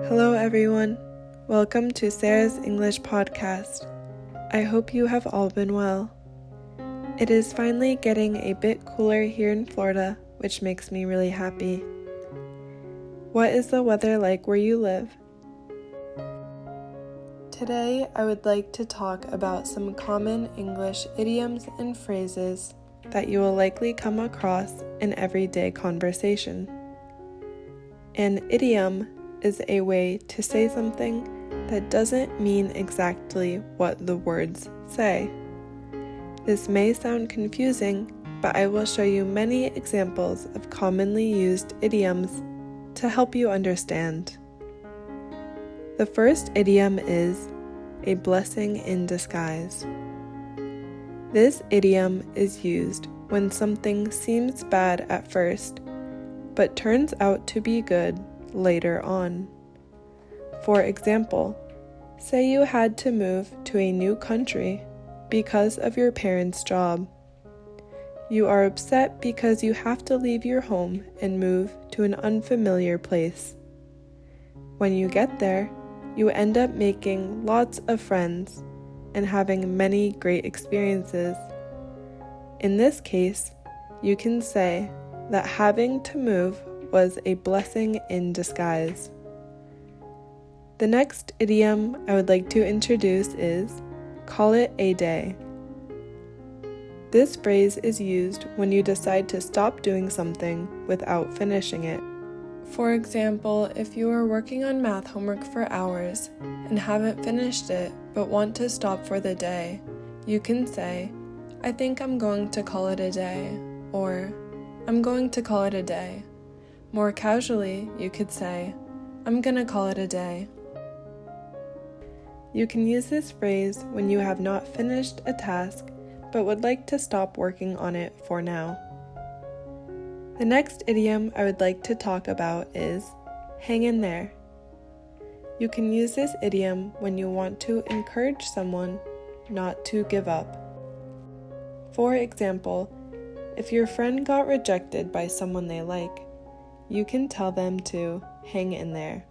Hello everyone, welcome to Sarah's English podcast. I hope you have all been well. It is finally getting a bit cooler here in Florida, which makes me really happy. What is the weather like where you live? Today I would like to talk about some common English idioms and phrases that you will likely come across in everyday conversation. An idiom is a way to say something that doesn't mean exactly what the words say. This may sound confusing, but I will show you many examples of commonly used idioms to help you understand. The first idiom is a blessing in disguise. This idiom is used when something seems bad at first, but turns out to be good later on. For example, say you had to move to a new country because of your parents' job. You are upset because you have to leave your home and move to an unfamiliar place. When you get there, you end up making lots of friends and having many great experiences. In this case, you can say that having to move was a blessing in disguise. The next idiom I would like to introduce is call it a day. This phrase is used when you decide to stop doing something without finishing it. For example, if you are working on math homework for hours and haven't finished it but want to stop for the day, you can say, I think I'm going to call it a day, or I'm going to call it a day. More casually, you could say, I'm gonna call it a day. You can use this phrase when you have not finished a task but would like to stop working on it for now. The next idiom I would like to talk about is hang in there. You can use this idiom when you want to encourage someone not to give up. For example, if your friend got rejected by someone they like, you can tell them to hang in there.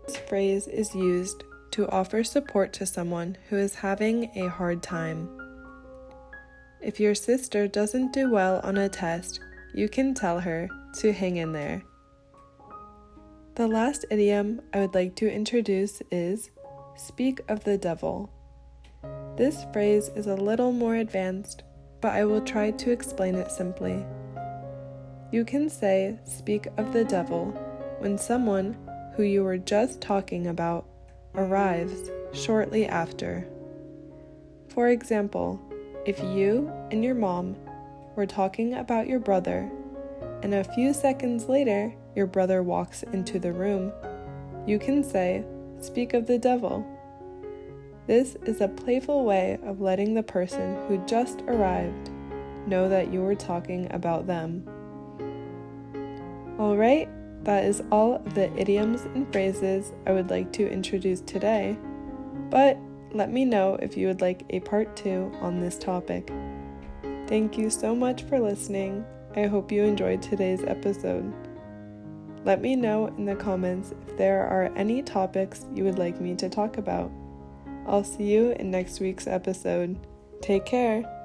This phrase is used to offer support to someone who is having a hard time. If your sister doesn't do well on a test, you can tell her to hang in there. The last idiom I would like to introduce is speak of the devil. This phrase is a little more advanced, but I will try to explain it simply. You can say speak of the devil when someone who you were just talking about arrives shortly after. For example, if you and your mom were talking about your brother, and a few seconds later your brother walks into the room, you can say, speak of the devil. This is a playful way of letting the person who just arrived know that you were talking about them. Alright, that is all of the idioms and phrases I would like to introduce today, but let me know if you would like a part 2 on this topic. Thank you so much for listening. I hope you enjoyed today's episode. Let me know in the comments if there are any topics you would like me to talk about. I'll see you in next week's episode. Take care!